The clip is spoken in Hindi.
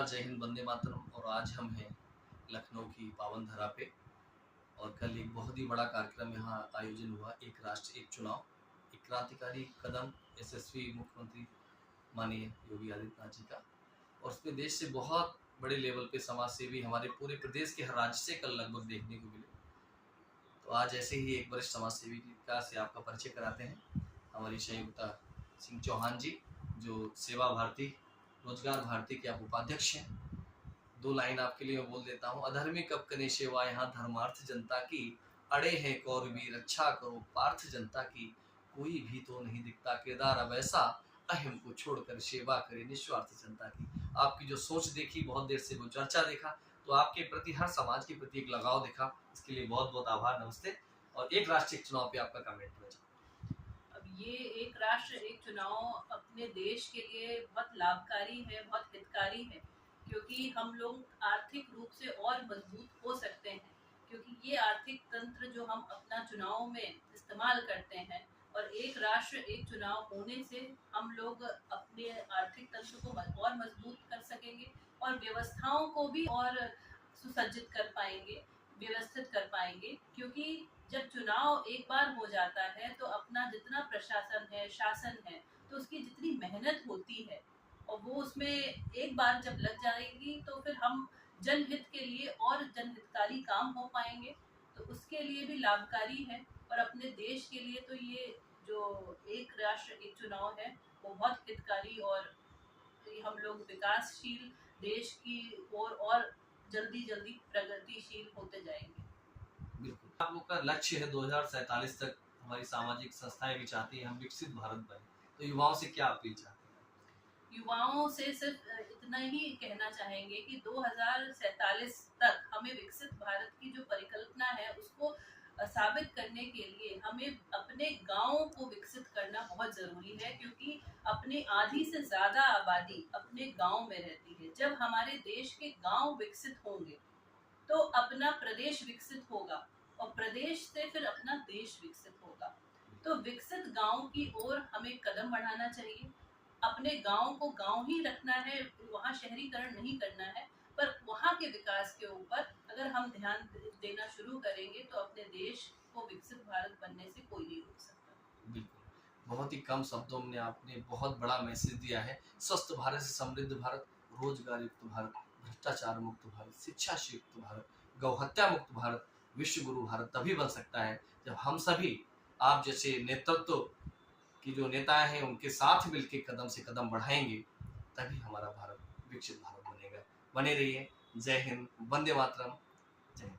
नमस्कार, जय हिंद, वंदे मातरम। और आज हम हैं लखनऊ की पावन धरा पे और कल एक बहुत ही बड़ा कार्यक्रम यहाँ आयोजन हुआ, एक राष्ट्र एक चुनाव, एक क्रांतिकारी कदम यशस्वी मुख्यमंत्री माननीय योगी आदित्यनाथ जी का। और उसमें देश से बहुत बड़े लेवल पे समाज सेवी हमारे पूरे प्रदेश के हर राज्य से कल लगभग देखने को मिले। तो आज ऐसे ही एक वरिष्ठ समाज सेविका से आपका परिचय कराते हैं, हमारी संयुक्ता सिंह चौहान जी, जो सेवा भारती रोजगार भारती के आप उपाध्यक्ष हैं। दो लाइन आपके लिए मैं बोल देता हूँ। अधर्मी कब कने सेवा, यहाँ धर्मार्थ जनता की, अड़े हैं कौरवी रक्षा करो पार्थ जनता की, कोई भी तो नहीं दिखता किरदार अब ऐसा, अहम को छोड़कर सेवा करे निस्वार्थ जनता की। आपकी जो सोच देखी, बहुत देर से वो चर्चा देखा, तो आपके प्रति, हर समाज के प्रति एक लगाव देखा, इसके लिए बहुत बहुत आभार, नमस्ते। और एक राष्ट्रीय चुनाव पे आपका कमेंट है। अब ये एक राष्ट्र एक चुनाव अपने देश के लिए बहुत लाभकारी है, बहुत हितकारी है, क्योंकि हम लोग आर्थिक रूप से और मजबूत हो सकते हैं। क्योंकि ये आर्थिक तंत्र जो हम अपना चुनाव में इस्तेमाल करते हैं, और एक राष्ट्र एक चुनाव होने से हम लोग अपने आर्थिक तंत्र को और मजबूत कर सकेंगे और व्यवस्थाओं को भी और सुसज्जित कर पाएंगे, व्यवस्थित कर पाएंगे। क्योंकि जब चुनाव एक बार हो जाता है तो अपना जितना प्रशासन है, शासन है, तो उसकी जितनी मेहनत होती है और वो उसमें एक बार जब लग जाएगी तो फिर हम जनहित के लिए और जनहितकारी काम हो पाएंगे। तो उसके लिए भी लाभकारी है। और अपने देश के लिए तो ये जो एक राष्ट्र एक चुनाव है वो बहुत हितकारी, और हम लोग विकासशील देश की ओर और जल्दी जल्दी प्रगतिशील होते जाएंगे। बिल्कुल, आप लोग का लक्ष्य है 2047 तक हमारी सामाजिक संस्थाएं भी चाहती हैं हम विकसित भारत बने, तो युवाओं से क्या अपील चाहते हैं? युवाओं से सिर्फ इतना ही कहना चाहेंगे कि 2047 तक हमें विकसित भारत की जो परिकल्पना है उसको साबित करने के लिए हमें अपने गाँव को विकसित करना बहुत जरूरी है। क्योंकि अपने आधी से ज्यादा आबादी अपने गाँव में रहती है। जब हमारे देश के गाँव विकसित होंगे तो अपना प्रदेश विकसित होगा, और प्रदेश से फिर अपना देश विकसित होगा। तो विकसित गांव की ओर हमें कदम बढ़ाना चाहिए। अपने गांव को गांव ही रखना है, वहाँ शहरीकरण नहीं करना है। पर वहाँ के विकास के ऊपर अगर हम ध्यान देना शुरू करेंगे तो अपने देश को विकसित भारत बनने से कोई नहीं रोक सकता। बिल्कुल, बहुत ही कम शब्दों में आपने बहुत बड़ा मैसेज दिया है। स्वस्थ भारत से समृद्ध भारत, रोजगार युक्त भारत, भ्रष्टाचार मुक्त भारत, शिक्षा से युक्त भारत, गौहत्या मुक्त भारत, विश्व गुरु भारत तभी बन सकता है जब हम सभी, आप जैसे नेतृत्व की जो नेता हैं उनके साथ मिलकर कदम से कदम बढ़ाएंगे, तभी हमारा भारत विकसित भारत बनेगा। बने रहिए। जय हिंद, वंदे मातरम। जय हिंद।